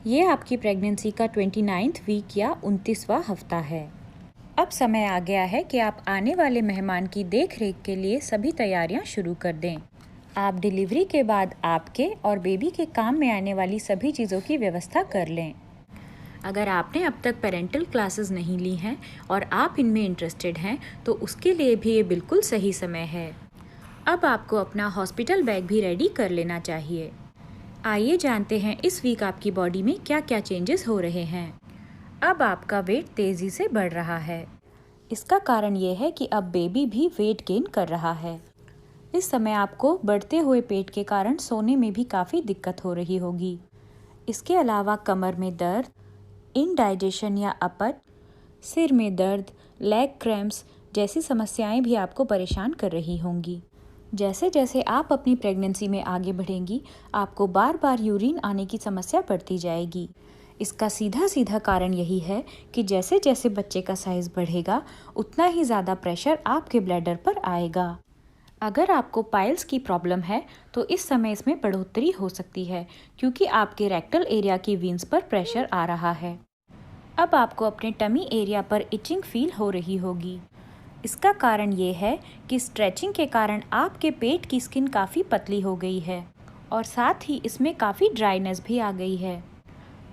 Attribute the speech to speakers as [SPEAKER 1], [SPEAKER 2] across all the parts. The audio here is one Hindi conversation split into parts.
[SPEAKER 1] ये आपकी प्रेगनेंसी का 29वां वीक या 29वां हफ्ता है। अब समय आ गया है कि आप आने वाले मेहमान की देख रेख के लिए सभी तैयारियां शुरू कर दें। आप डिलीवरी के बाद आपके और बेबी के काम में आने वाली सभी चीज़ों की व्यवस्था कर लें। अगर आपने अब तक पेरेंटल क्लासेस नहीं ली हैं और आप इनमें इंटरेस्टेड हैं तो उसके लिए भी ये बिल्कुल सही समय है। अब आपको अपना हॉस्पिटल बैग भी रेडी कर लेना चाहिए। आइए जानते हैं इस वीक आपकी बॉडी में क्या क्या चेंजेस हो रहे हैं। अब आपका वेट तेज़ी से बढ़ रहा है। इसका कारण ये है कि अब बेबी भी वेट गेन कर रहा है। इस समय आपको बढ़ते हुए पेट के कारण सोने में भी काफ़ी दिक्कत हो रही होगी। इसके अलावा कमर में दर्द, इनडाइजेशन या अपच, सिर में दर्द, लेग क्रैम्प्स जैसी समस्याएं भी आपको परेशान कर रही होंगी। जैसे जैसे आप अपनी प्रेगनेंसी में आगे बढ़ेंगी, आपको बार बार यूरिन आने की समस्या बढ़ती जाएगी। इसका सीधा सीधा कारण यही है कि जैसे जैसे बच्चे का साइज़ बढ़ेगा, उतना ही ज़्यादा प्रेशर आपके ब्लैडर पर आएगा। अगर आपको पाइल्स की प्रॉब्लम है तो इस समय इसमें बढ़ोतरी हो सकती है, क्योंकि आपके रेक्टल एरिया की वीन्स पर प्रेशर आ रहा है। अब आपको अपने टमी एरिया पर इचिंग फील हो रही होगी। इसका कारण ये है कि स्ट्रेचिंग के कारण आपके पेट की स्किन काफ़ी पतली हो गई है और साथ ही इसमें काफ़ी ड्राइनेस भी आ गई है।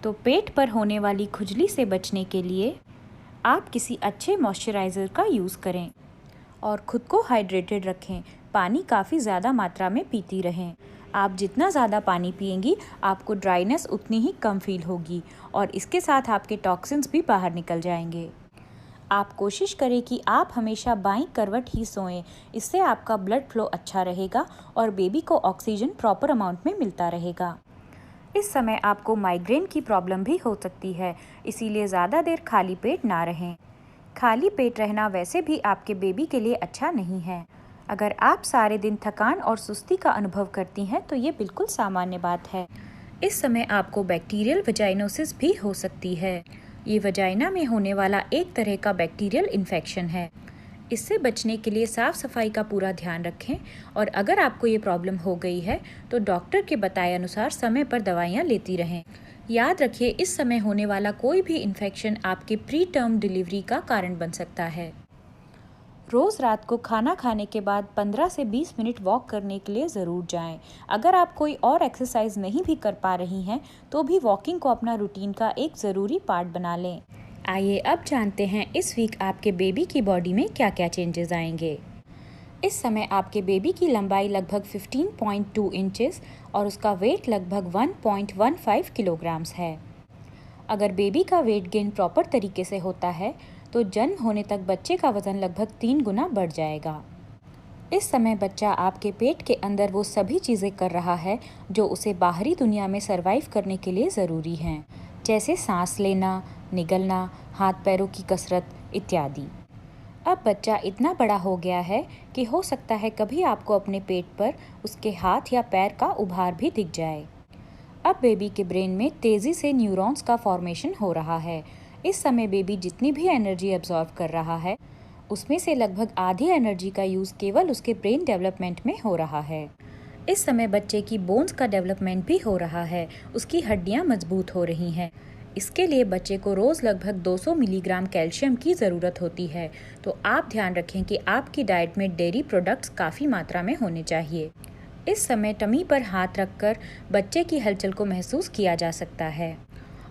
[SPEAKER 1] तो पेट पर होने वाली खुजली से बचने के लिए आप किसी अच्छे मॉइस्चराइज़र का यूज़ करें और ख़ुद को हाइड्रेटेड रखें। पानी काफ़ी ज़्यादा मात्रा में पीती रहें। आप जितना ज़्यादा पानी पिएंगी, आपको ड्राइनेस उतनी ही कम फील होगी और इसके साथ आपके टॉक्सिन्स भी बाहर निकल जाएंगे। आप कोशिश करें कि आप हमेशा बाईं करवट ही सोएं। इससे आपका ब्लड फ्लो अच्छा रहेगा और बेबी को ऑक्सीजन प्रॉपर अमाउंट में मिलता रहेगा। इस समय आपको माइग्रेन की प्रॉब्लम भी हो सकती है, इसीलिए ज़्यादा देर खाली पेट ना रहें। खाली पेट रहना वैसे भी आपके बेबी के लिए अच्छा नहीं है। अगर आप सारे दिन थकान और सुस्ती का अनुभव करती हैं तो ये बिल्कुल सामान्य बात है। इस समय आपको बैक्टीरियल वजाइनोसिस भी हो सकती है। ये वजाइना में होने वाला एक तरह का बैक्टीरियल इन्फेक्शन है। इससे बचने के लिए साफ़ सफाई का पूरा ध्यान रखें और अगर आपको ये प्रॉब्लम हो गई है तो डॉक्टर के बताए अनुसार समय पर दवाइयाँ लेती रहें। याद रखिए, इस समय होने वाला कोई भी इन्फेक्शन आपके प्री टर्म डिलीवरी का कारण बन सकता है। रोज़ रात को खाना खाने के बाद 15 से 20 मिनट वॉक करने के लिए ज़रूर जाएं। अगर आप कोई और एक्सरसाइज नहीं भी कर पा रही हैं तो भी वॉकिंग को अपना रूटीन का एक ज़रूरी पार्ट बना लें। आइए अब जानते हैं इस वीक आपके बेबी की बॉडी में क्या क्या चेंजेस आएंगे। इस समय आपके बेबी की लंबाई लगभग 15.2 इंचेस और उसका वेट लगभग 1.15 किलोग्राम्स है। अगर बेबी का वेट गेन प्रॉपर तरीके से होता है तो जन्म होने तक बच्चे का वज़न लगभग 3 गुना बढ़ जाएगा। इस समय बच्चा आपके पेट के अंदर वो सभी चीज़ें कर रहा है जो उसे बाहरी दुनिया में सरवाइव करने के लिए ज़रूरी हैं, जैसे सांस लेना, निगलना, हाथ पैरों की कसरत इत्यादि। अब बच्चा इतना बड़ा हो गया है कि हो सकता है कभी आपको अपने पेट पर उसके हाथ या पैर का उभार भी दिख जाए। अब बेबी के ब्रेन में तेज़ी से न्यूरॉन्स का फॉर्मेशन हो रहा है। इस समय बेबी जितनी भी एनर्जी एब्जॉर्व कर रहा है, उसमें से लगभग आधी एनर्जी का यूज़ केवल उसके ब्रेन डेवलपमेंट में हो रहा है। इस समय बच्चे की बोन्स का डेवलपमेंट भी हो रहा है, उसकी हड्डियाँ मजबूत हो रही हैं। इसके लिए बच्चे को रोज़ लगभग 200 मिलीग्राम कैल्शियम की ज़रूरत होती है। तो आप ध्यान रखें कि आपकी डाइट में डेयरी प्रोडक्ट्स काफ़ी मात्रा में होने चाहिए। इस समय टमी पर हाथ रखकर बच्चे की हलचल को महसूस किया जा सकता है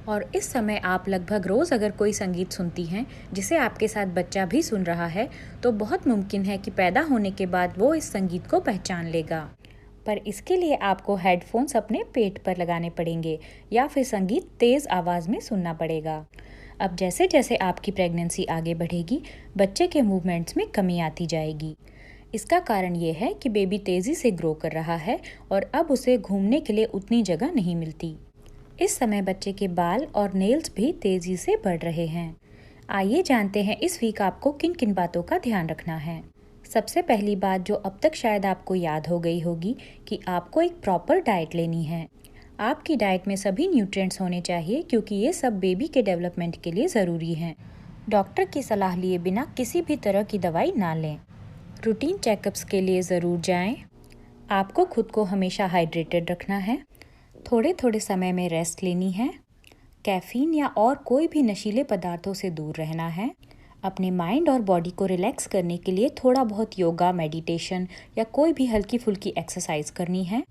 [SPEAKER 1] और इस समय आप लगभग रोज़ अगर कोई संगीत सुनती हैं जिसे आपके साथ बच्चा भी सुन रहा है तो बहुत मुमकिन है कि पैदा होने के बाद वो इस संगीत को पहचान लेगा। पर इसके लिए आपको हेडफोन्स अपने पेट पर लगाने पड़ेंगे या फिर संगीत तेज़ आवाज़ में सुनना पड़ेगा। अब जैसे जैसे आपकी प्रेगनेंसी आगे बढ़ेगी, बच्चे के मूवमेंट्स में कमी आती जाएगी। इसका कारण ये है कि बेबी तेज़ी से ग्रो कर रहा है और अब उसे घूमने के लिए उतनी जगह नहीं मिलती। इस समय बच्चे के बाल और नेल्स भी तेज़ी से बढ़ रहे हैं। आइए जानते हैं इस वीक आपको किन किन बातों का ध्यान रखना है। सबसे पहली बात जो अब तक शायद आपको याद हो गई होगी कि आपको एक प्रॉपर डाइट लेनी है। आपकी डाइट में सभी न्यूट्रिएंट्स होने चाहिए क्योंकि ये सब बेबी के डेवलपमेंट के लिए ज़रूरी हैं। डॉक्टर की सलाह लिए बिना किसी भी तरह की दवाई ना लें। रूटीन चेकअप्स के लिए ज़रूर जाएं। आपको खुद को हमेशा हाइड्रेटेड रखना है। थोड़े थोड़े समय में रेस्ट लेनी है। कैफीन या और कोई भी नशीले पदार्थों से दूर रहना है। अपने माइंड और बॉडी को रिलैक्स करने के लिए थोड़ा बहुत योगा, मेडिटेशन या कोई भी हल्की फुल्की एक्सरसाइज करनी है।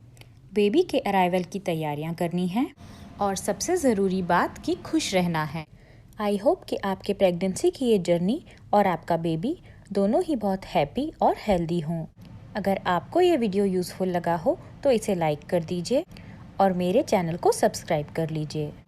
[SPEAKER 1] बेबी के अराइवल की तैयारियां करनी हैं और सबसे ज़रूरी बात कि खुश रहना है। आई होप कि आपके प्रेगनेंसी की ये जर्नी और आपका बेबी दोनों ही बहुत हैप्पी और हेल्दी हों। अगर आपको ये वीडियो यूज़फुल लगा हो तो इसे लाइक कर दीजिए और मेरे चैनल को सब्सक्राइब कर लीजिए।